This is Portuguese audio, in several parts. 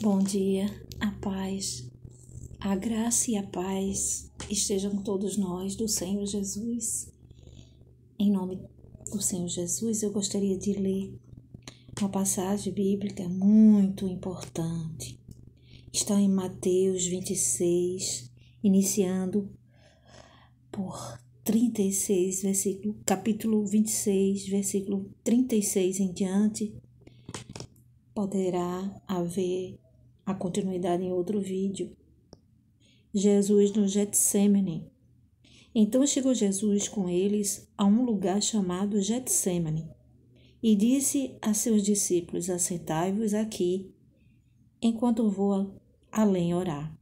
Bom dia, a paz, a graça e a paz estejam com todos nós do Senhor Jesus. Em nome do Senhor Jesus, eu gostaria de ler uma passagem bíblica muito importante. Está em Mateus 26, iniciando por 36, capítulo 26, versículo 36 em diante. Poderá haver a continuidade em outro vídeo. Jesus no Getsêmani. Então chegou Jesus com eles a um lugar chamado Getsêmani e disse a seus discípulos: assentai-vos aqui, enquanto vou além orar.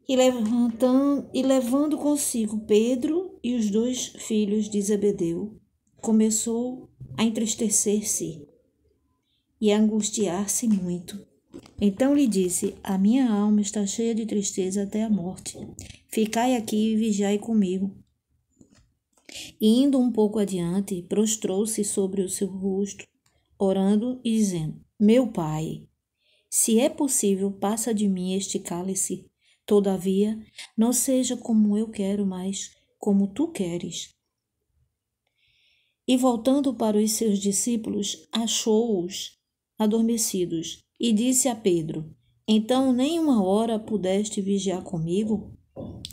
E levando consigo Pedro e os 2 filhos de Zebedeu, começou a entristecer-se e a angustiar-se muito. Então lhe disse: a minha alma está cheia de tristeza até a morte. Ficai aqui e vigiai comigo. E indo um pouco adiante, prostrou-se sobre o seu rosto, orando e dizendo: meu Pai, se é possível, passa de mim este cálice. Todavia, não seja como eu quero, mas como tu queres. E voltando para os seus discípulos, achou-os adormecidos, e disse a Pedro: então nem uma hora pudeste vigiar comigo?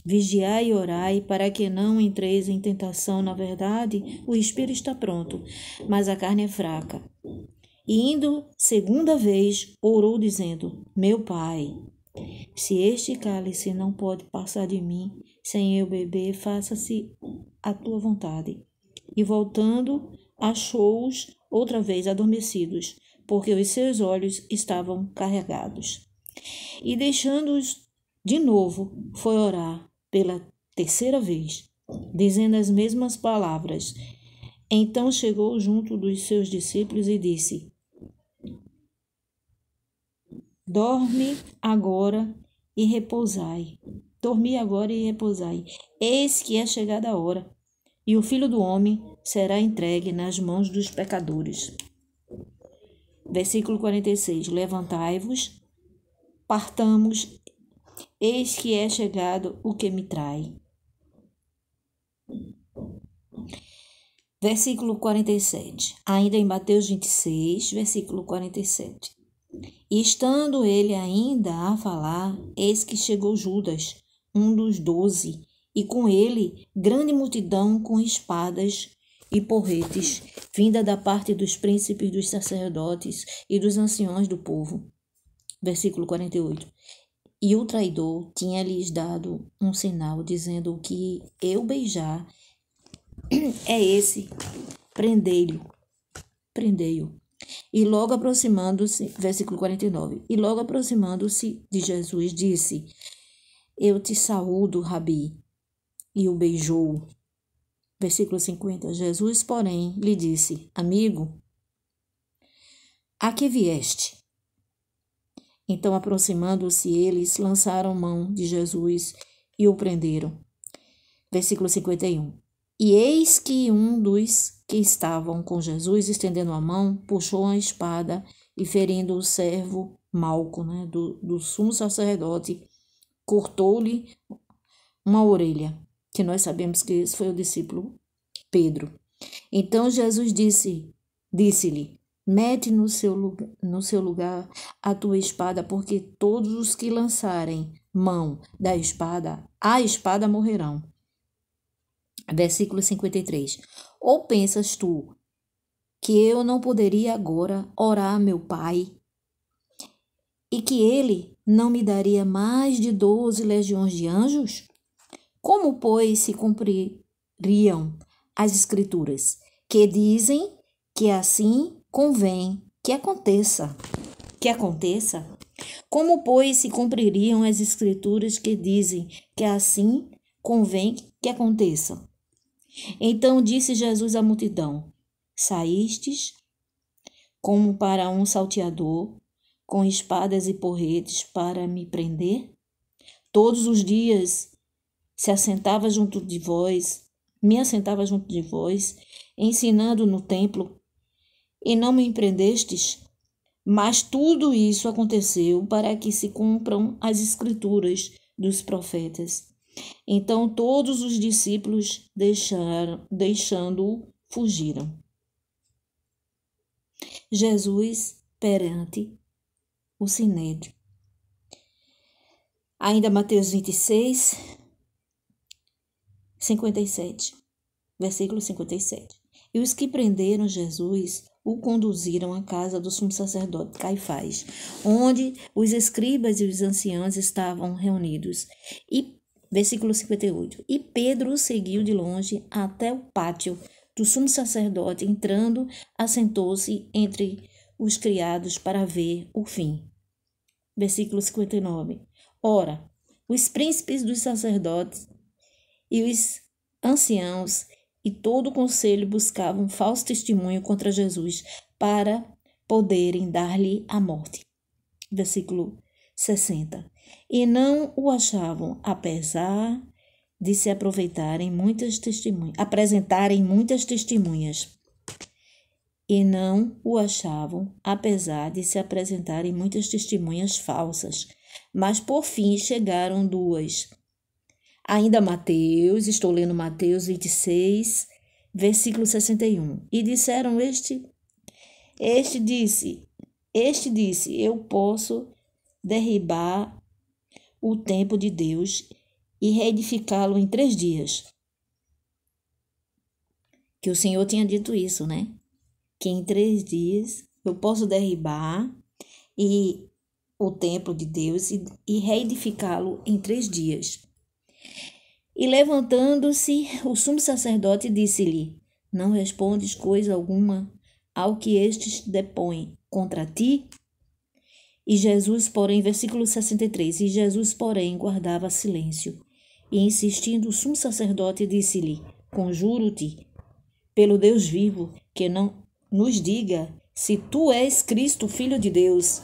Vigiai e orai, para que não entreis em tentação. Na verdade, o espírito está pronto, mas a carne é fraca. E indo segunda vez, orou dizendo: meu Pai, se este cálice não pode passar de mim, sem eu beber, faça-se a tua vontade. E voltando, achou-os outra vez adormecidos, porque os seus olhos estavam carregados. E deixando-os de novo, foi orar pela 3ª vez, dizendo as mesmas palavras. Então chegou junto dos seus discípulos e disse: dormi agora e repousai. Eis que é chegada a hora, e o Filho do Homem será entregue nas mãos dos pecadores. Versículo 46. Levantai-vos, partamos, eis que é chegado o que me trai. Versículo 47. Ainda em Mateus 26, versículo 47. E estando ele ainda a falar, eis que chegou Judas, um dos 12, e com ele grande multidão com espadas e porretes, vinda da parte dos príncipes dos sacerdotes e dos anciões do povo. Versículo 48. E o traidor tinha-lhes dado um sinal, dizendo: o que eu beijar é esse, prendei-o. E logo aproximando-se, versículo 49, e logo aproximando-se de Jesus, disse: eu te saúdo, Rabi, e o beijou. Versículo 50, Jesus, porém, lhe disse: amigo, a que vieste? Então, aproximando-se eles, lançaram mão de Jesus e o prenderam. Versículo 51. E eis que um dos que estavam com Jesus, estendendo a mão, puxou a espada e, ferindo o servo Malco, do sumo sacerdote, cortou-lhe uma orelha, que nós sabemos que esse foi o discípulo Pedro. Então Jesus disse-lhe: mete no seu lugar a tua espada, porque todos os que lançarem mão da espada, a espada morrerão. Versículo 53. Ou pensas tu que eu não poderia agora orar a meu Pai, e que ele não me daria mais de 12 legiões de anjos? Como, pois, se cumpririam as Escrituras, que dizem que assim convém que aconteça? Como, pois, se cumpririam as Escrituras que dizem que assim convém que aconteça? Então disse Jesus à multidão: saístes como para um salteador, com espadas e porretes para me prender? Todos os dias me assentava junto de vós, ensinando no templo, e não me prendestes? Mas tudo isso aconteceu para que se cumpram as escrituras dos profetas. Então todos os discípulos deixando-o, fugiram. Jesus perante o sinédrio. Ainda Mateus 26, 57, versículo 57. E os que prenderam Jesus o conduziram à casa do sumo sacerdote Caifás, onde os escribas e os anciãos estavam reunidos. E, versículo 58, e Pedro o seguiu de longe até o pátio do sumo sacerdote, entrando, assentou-se entre os criados para ver o fim. Versículo 59. Ora, os príncipes dos sacerdotes e os anciãos e todo o conselho buscavam falso testemunho contra Jesus para poderem dar-lhe a morte. Versículo 60. E não o achavam, apesar de se apresentarem muitas testemunhas. E não o achavam, apesar de se apresentarem muitas testemunhas falsas. Mas por fim chegaram duas. Ainda Mateus, estou lendo Mateus 26, versículo 61. E disseram este disse, eu posso derribar o templo de Deus e reedificá-lo em 3 dias. Que o Senhor tinha dito isso, né? Que em 3 dias eu posso derribar o templo de Deus e reedificá-lo em 3 dias. E levantando-se, o sumo sacerdote disse-lhe: Não respondes coisa alguma ao que estes depõem contra ti? E Jesus, porém, versículo 63, e Jesus, porém, guardava silêncio. E insistindo, o sumo sacerdote disse-lhe: Conjuro-te, pelo Deus vivo, que não nos diga se tu és Cristo, Filho de Deus.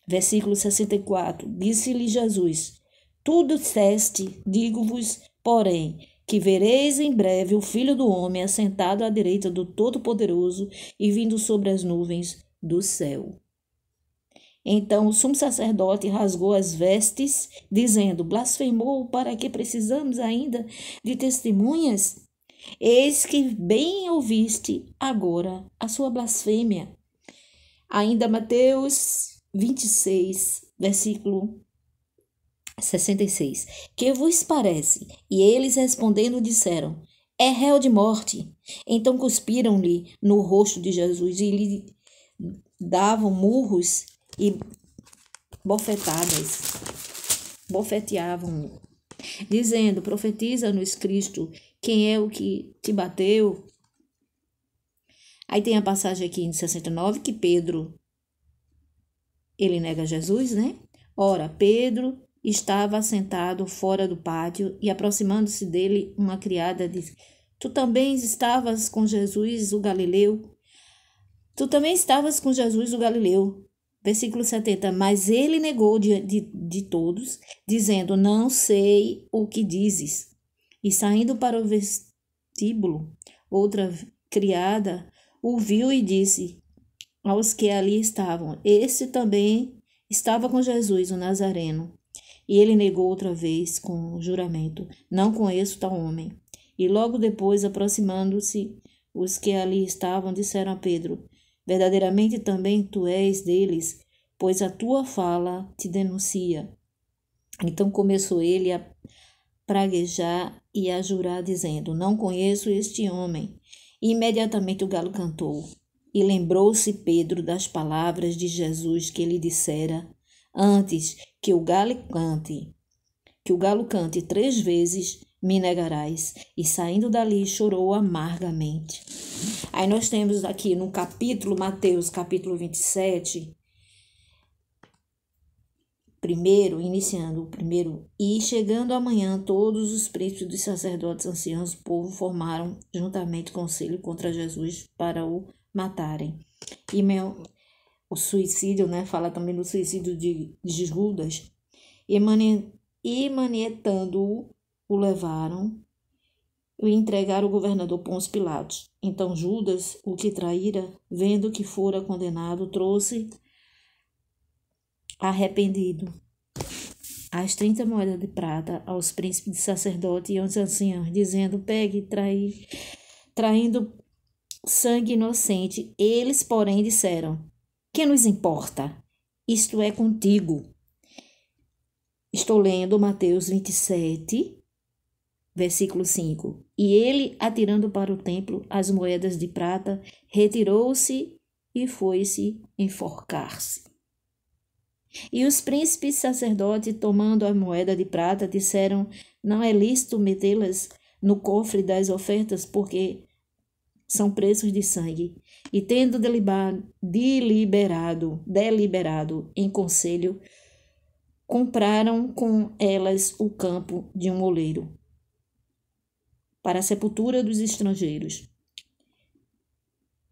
Versículo 64, disse-lhe Jesus: Tu disseste, digo-vos, porém, que vereis em breve o Filho do Homem assentado à direita do Todo-Poderoso e vindo sobre as nuvens do céu. Então o sumo sacerdote rasgou as vestes, dizendo: Blasfemou, para que precisamos ainda de testemunhas? Eis que bem ouviste agora a sua blasfêmia. Ainda Mateus 26, versículo 66. Que vos parece? E eles respondendo disseram: É réu de morte. Então cuspiram-lhe no rosto de Jesus e lhe davam murros e bofeteavam-no, dizendo: Profetiza-nos, Cristo, quem é o que te bateu? Aí tem a passagem aqui em 69 que Pedro, ele nega Jesus, né? Ora, Pedro estava sentado fora do pátio e, aproximando-se dele, uma criada disse: Tu também estavas com Jesus o Galileu? Tu também estavas com Jesus o Galileu. Versículo 70. Mas ele negou de todos, dizendo: Não sei o que dizes. E saindo para o vestíbulo, outra criada o viu e disse aos que ali estavam: Este também estava com Jesus o Nazareno. E ele negou outra vez com juramento: Não conheço tal homem. E logo depois, aproximando-se, os que ali estavam disseram a Pedro: Verdadeiramente também tu és deles, pois a tua fala te denuncia. Então começou ele a praguejar e a jurar, dizendo: Não conheço este homem. E imediatamente o galo cantou. E lembrou-se Pedro das palavras de Jesus que lhe dissera: Antes que o galo cante 3 vezes, me negarás. E saindo dali, chorou amargamente. Aí nós temos aqui no capítulo, Mateus, capítulo 27, iniciando o primeiro. E chegando amanhã, todos os príncipes dos sacerdotes anciãos do povo formaram juntamente conselho contra Jesus para o matarem. E o suicídio, né? Fala também do suicídio de Judas. E manietando-o, o levaram e entregaram o governador Pôncio Pilatos. Então Judas, o que traíra, vendo que fora condenado, trouxe arrependido as 30 moedas de prata aos príncipes de sacerdote e aos anciãos, dizendo: pegue, traindo sangue inocente. Eles, porém, disseram: que nos importa? Isto é contigo. Estou lendo Mateus 27, versículo 5. E ele, atirando para o templo as moedas de prata, retirou-se e foi-se enforcar-se. E os príncipes sacerdotes, tomando a moeda de prata, disseram: não é lícito metê-las no cofre das ofertas, porque são preços de sangue. E tendo deliberado em conselho, compraram com elas o campo de um oleiro para a sepultura dos estrangeiros.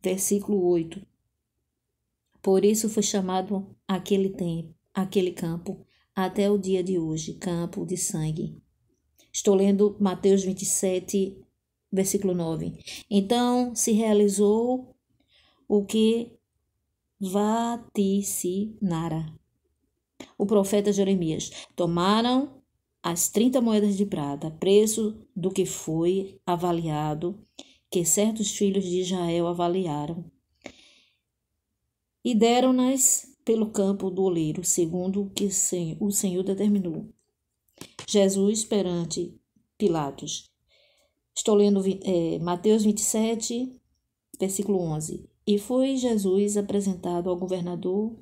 Versículo 8. Por isso foi chamado aquele campo, até o dia de hoje, campo de sangue. Estou lendo Mateus 27, versículo 9. Então se realizou o que vaticinara o profeta Jeremias. Tomaram as 30 moedas de prata, preço do que foi avaliado, que certos filhos de Israel avaliaram, e deram-nas pelo campo do oleiro, segundo o que o Senhor determinou. Jesus perante Pilatos. Estou lendo Mateus 27, versículo 11. E foi Jesus apresentado ao governador,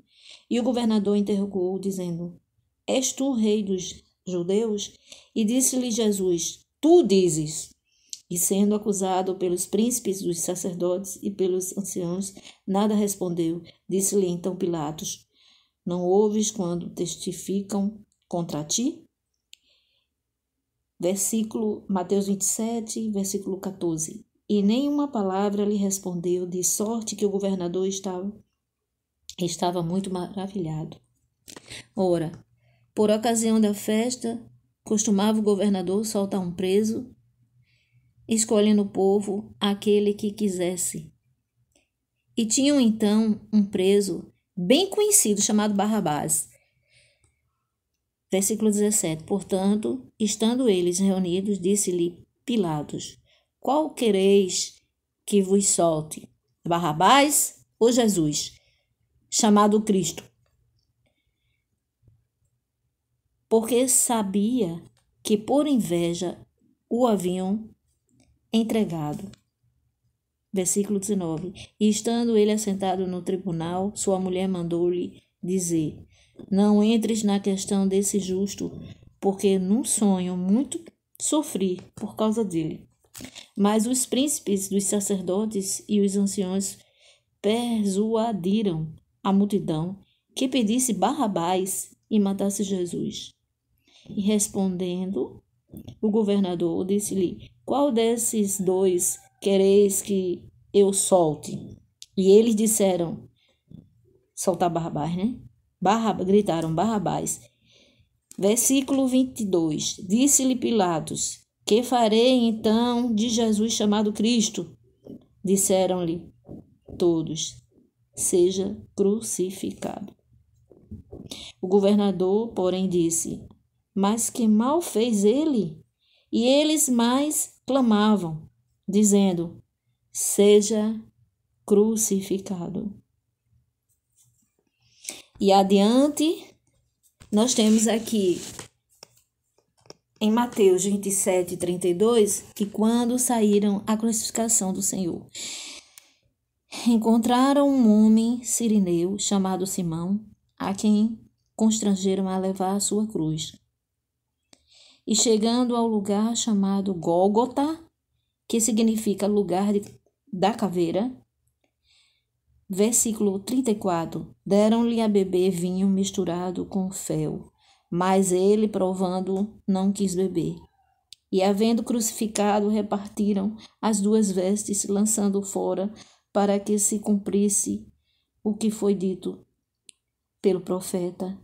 e o governador interrogou, dizendo: és tu rei dos judeus? E disse-lhe Jesus: tu dizes. E sendo acusado pelos príncipes dos sacerdotes e pelos anciãos, nada respondeu. Disse-lhe então Pilatos: não ouves quando testificam contra ti? Mateus 27, versículo 14. E nenhuma palavra lhe respondeu, de sorte que o governador estava muito maravilhado. Ora, por ocasião da festa, costumava o governador soltar um preso, escolhendo o povo aquele que quisesse. E tinham então um preso bem conhecido, chamado Barrabás. Versículo 17. Portanto, estando eles reunidos, disse-lhe Pilatos: qual quereis que vos solte? Barrabás ou Jesus, chamado Cristo? Porque sabia que por inveja o haviam entregado. Versículo 19. E estando ele assentado no tribunal, sua mulher mandou-lhe dizer: não entres na questão desse justo, porque num sonho muito sofri por causa dele. Mas os príncipes dos sacerdotes e os anciões persuadiram a multidão que pedisse Barrabás e matasse Jesus. E respondendo, o governador disse-lhe: qual desses dois quereis que eu solte? E eles disseram: soltar Barrabás, né? Gritaram Barrabás. Versículo 22. Disse-lhe Pilatos: que farei então de Jesus chamado Cristo? Disseram-lhe todos: seja crucificado. O governador, porém, disse: mas que mal fez ele? E eles mais clamavam, dizendo: seja crucificado. E adiante, nós temos aqui em Mateus 27, 32, que quando saíram à crucificação do Senhor, encontraram um homem sirineu chamado Simão, a quem constrangeram a levar a sua cruz. E chegando ao lugar chamado Gólgota, que significa lugar da caveira, versículo 34, deram-lhe a beber vinho misturado com fel, mas ele, provando, não quis beber. E, havendo crucificado, repartiram as duas vestes, lançando fora, para que se cumprisse o que foi dito pelo profeta: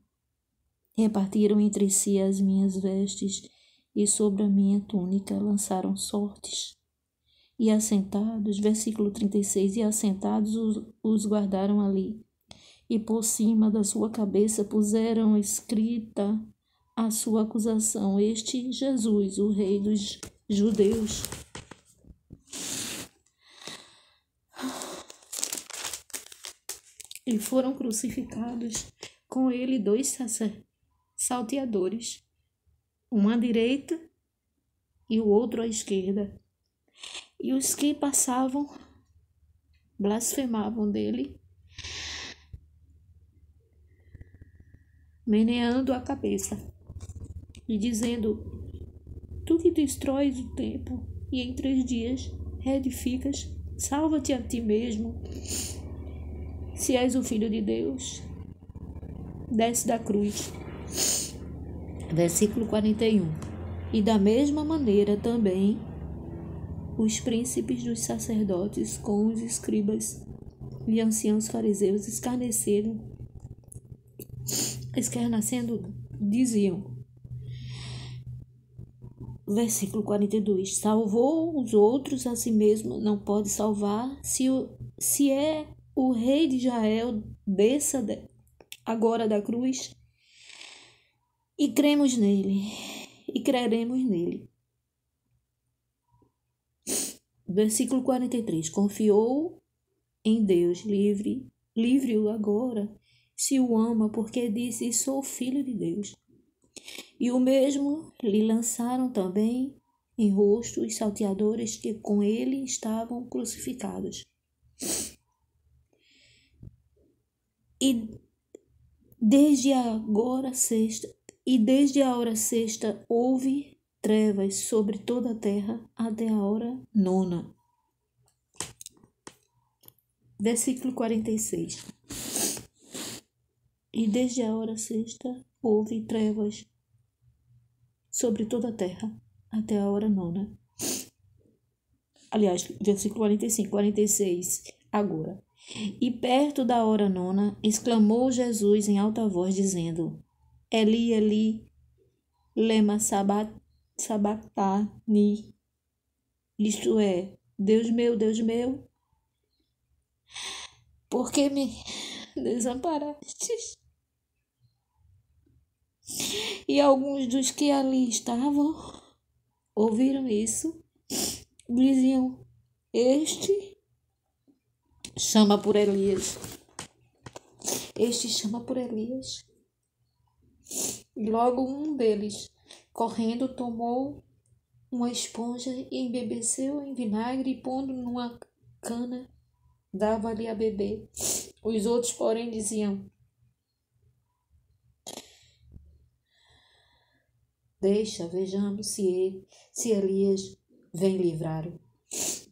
repartiram entre si as minhas vestes, e sobre a minha túnica lançaram sortes. E assentados, versículo 36, e assentados os guardaram ali. E por cima da sua cabeça puseram escrita a sua acusação: Este Jesus, o Rei dos Judeus. E foram crucificados com ele 2 salteadores, um à direita e o outro à esquerda. E os que passavam blasfemavam dele, meneando a cabeça e dizendo: Tu que destróis o templo e em 3 dias reedificas, salva-te a ti mesmo. Se és o Filho de Deus, desce da cruz. Versículo 41. E da mesma maneira também os príncipes dos sacerdotes com os escribas e anciãos fariseus escarnecendo, diziam, versículo 42, salvou os outros, a si mesmo não pode salvar. Se é o rei de Israel, desça agora da cruz e cremos nele, e creremos nele. Versículo 43, confiou em Deus, livre-o agora, se o ama, porque disse: sou filho de Deus. E o mesmo lhe lançaram também em rosto os salteadores que com ele estavam crucificados. E desde a hora sexta houve trevas sobre toda a terra até a hora 9. Versículo 46. E desde a hora sexta houve trevas sobre toda a terra até a hora 9. Aliás, versículo 45, 46, agora. E perto da hora 9, exclamou Jesus em alta voz, dizendo: Eli, Eli, lema sabachthani. Isto é, Deus meu, por que me desamparastes? E alguns dos que ali estavam ouviram isso, diziam: Este chama por Elias. E logo um deles, correndo, tomou uma esponja e embebeceu em vinagre e pondo numa cana, dava-lhe a beber. Os outros, porém, diziam: Deixa, vejamos se Elias vem livrá-lo.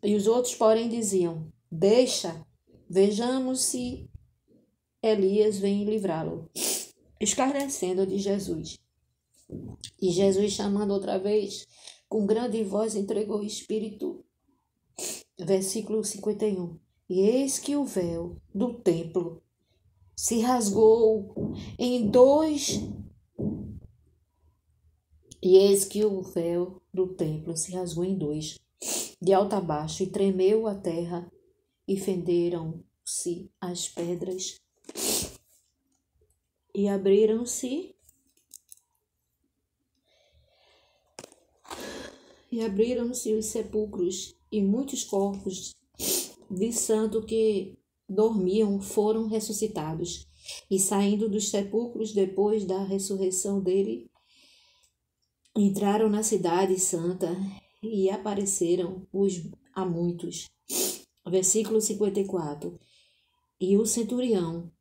E os outros, porém, diziam: Deixa, vejamos se Elias vem livrá-lo. Escarnecendo de Jesus. E Jesus, chamando outra vez, com grande voz, entregou o Espírito. Versículo 51. E eis que o véu do templo se rasgou em dois. De alto a baixo, e tremeu a terra, e fenderam-se as pedras, e abriram-se os sepulcros, e muitos corpos de santos que dormiam foram ressuscitados, e saindo dos sepulcros depois da ressurreição dele, entraram na cidade santa e apareceram a muitos. Versículo 54. E o centurião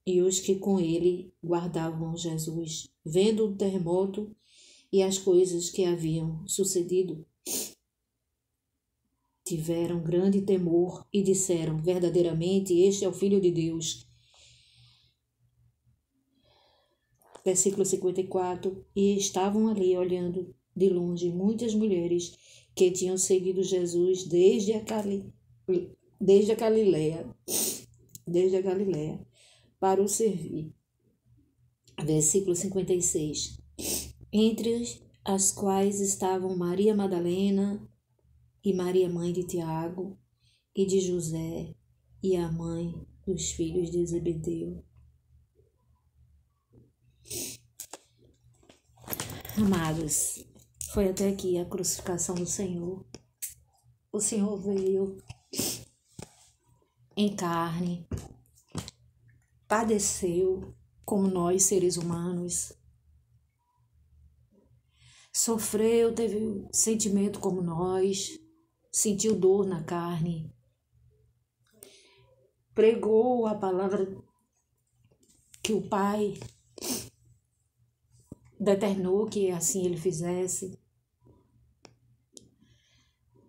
e os que com ele guardavam Jesus, vendo o terremoto e as coisas que haviam sucedido, tiveram grande temor e disseram: verdadeiramente este é o Filho de Deus. Versículo 54. E estavam ali olhando de longe muitas mulheres que tinham seguido Jesus desde a Galileia para o servir. Versículo 56. Entre as quais estavam Maria Madalena e Maria, mãe de Tiago e de José, e a mãe dos filhos de Zebedeu. Amados, foi até aqui a crucificação do Senhor. O Senhor veio em carne, padeceu como nós, seres humanos, sofreu, teve sentimento como nós, sentiu dor na carne, pregou a palavra que o Pai determinou que assim ele fizesse.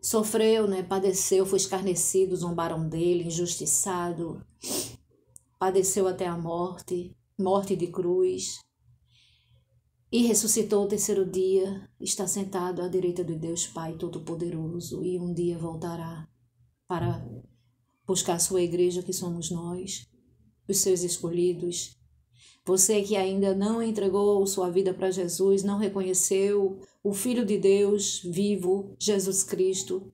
Sofreu, padeceu, foi escarnecido, zombaram dele, injustiçado, padeceu até a morte, morte de cruz, e ressuscitou o terceiro dia, está sentado à direita de Deus Pai Todo-Poderoso, e um dia voltará para buscar a sua igreja, que somos nós, os seus escolhidos. Você que ainda não entregou sua vida para Jesus, não reconheceu o Filho de Deus vivo, Jesus Cristo,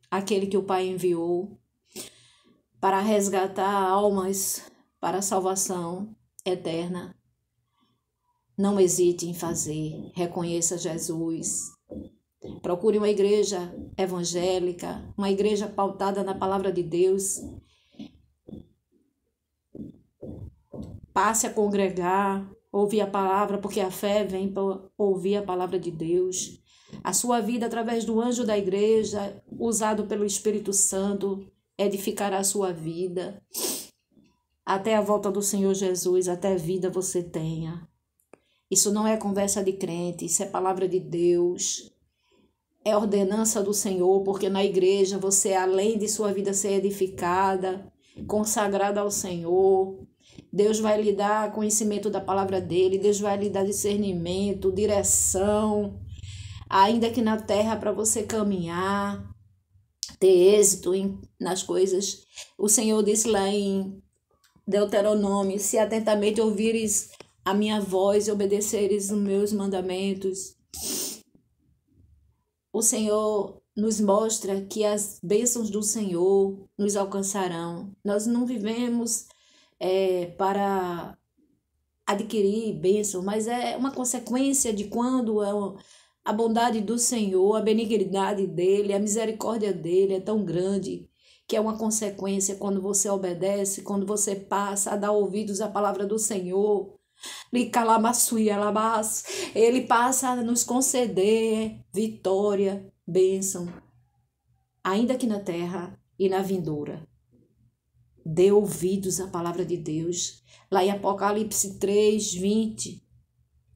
aquele que o Pai enviou para resgatar almas para a salvação eterna. Não hesite em fazer, reconheça Jesus. Procure uma igreja evangélica, uma igreja pautada na palavra de Deus. Passe a congregar, ouvir a palavra, porque a fé vem para ouvir a palavra de Deus. A sua vida, através do anjo da igreja, usado pelo Espírito Santo, edificará a sua vida. Até a volta do Senhor Jesus, até vida você tenha. Isso não é conversa de crente, isso é palavra de Deus. É ordenança do Senhor, porque na igreja você, além de sua vida ser edificada, consagrada ao Senhor, Deus vai lhe dar conhecimento da palavra dele, Deus vai lhe dar discernimento, direção, ainda que na terra para você caminhar, ter êxito nas coisas. O Senhor disse lá em Deuteronômio: se atentamente ouvires a minha voz e obedeceres os meus mandamentos. O Senhor nos mostra que as bênçãos do Senhor nos alcançarão. Nós não vivemos para adquirir bênção, mas é uma consequência de quando a bondade do Senhor, a benignidade dele, a misericórdia dele é tão grande, que é uma consequência quando você obedece, quando você passa a dar ouvidos à palavra do Senhor. Ele passa a nos conceder vitória, bênção, ainda aqui na terra e na vindoura. Dê ouvidos à palavra de Deus. Lá em Apocalipse 3:20,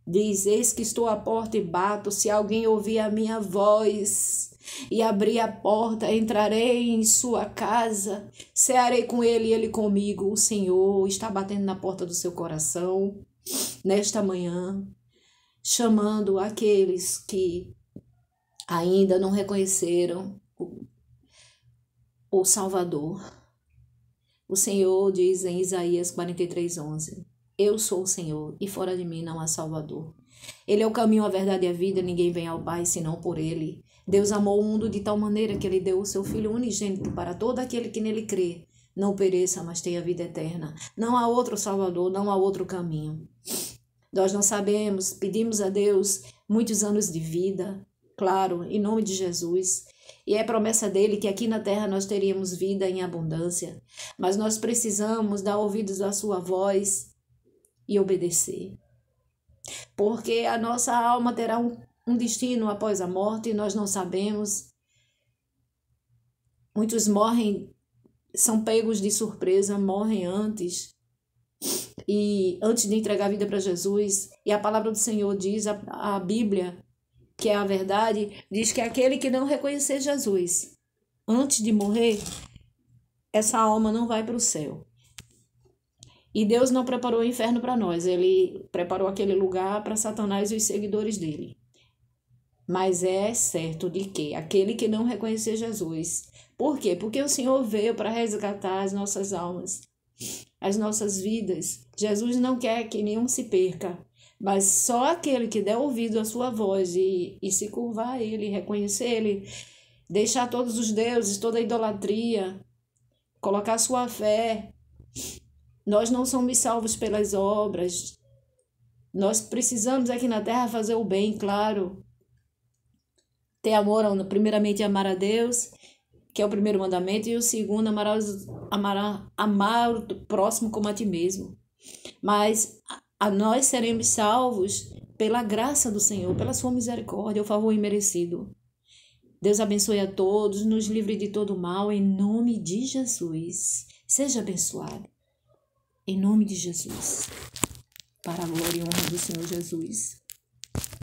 diz: eis que estou à porta e bato, se alguém ouvir a minha voz e abrir a porta, entrarei em sua casa, cearei com ele e ele comigo. O Senhor está batendo na porta do seu coração nesta manhã, chamando aqueles que ainda não reconheceram o Salvador. O Senhor diz em Isaías 43:11, eu sou o Senhor e fora de mim não há Salvador. Ele é o caminho, a verdade e a vida, ninguém vem ao Pai senão por ele. Deus amou o mundo de tal maneira que ele deu o seu Filho unigênito para todo aquele que nele crê, não pereça, mas tenha vida eterna. Não há outro Salvador, não há outro caminho. Nós não sabemos, pedimos a Deus muitos anos de vida, claro, em nome de Jesus. E é promessa dele que aqui na terra nós teríamos vida em abundância. Mas nós precisamos dar ouvidos à sua voz e obedecer. Porque a nossa alma terá um destino após a morte e nós não sabemos. Muitos morrem, são pegos de surpresa, morrem antes. E antes de entregar a vida para Jesus. E a palavra do Senhor diz, a Bíblia, que é a verdade, diz que aquele que não reconhecer Jesus antes de morrer, essa alma não vai para o céu. E Deus não preparou o inferno para nós, ele preparou aquele lugar para Satanás e os seguidores dele. Mas é certo de que aquele que não reconhecer Jesus, por quê? Porque o Senhor veio para resgatar as nossas almas, as nossas vidas. Jesus não quer que nenhum se perca, Mas só aquele que der ouvido à sua voz e se curvar a ele, reconhecer ele, deixar todos os deuses, toda a idolatria, colocar sua fé. Nós não somos salvos pelas obras. Nós precisamos aqui na terra fazer o bem, claro. Ter amor, primeiramente amar a Deus, que é o primeiro mandamento, e o segundo, amar o próximo como a ti mesmo. Mas a nós seremos salvos pela graça do Senhor, pela sua misericórdia, o favor imerecido. Deus abençoe a todos, nos livre de todo mal, em nome de Jesus. Seja abençoado, em nome de Jesus, para a glória e honra do Senhor Jesus.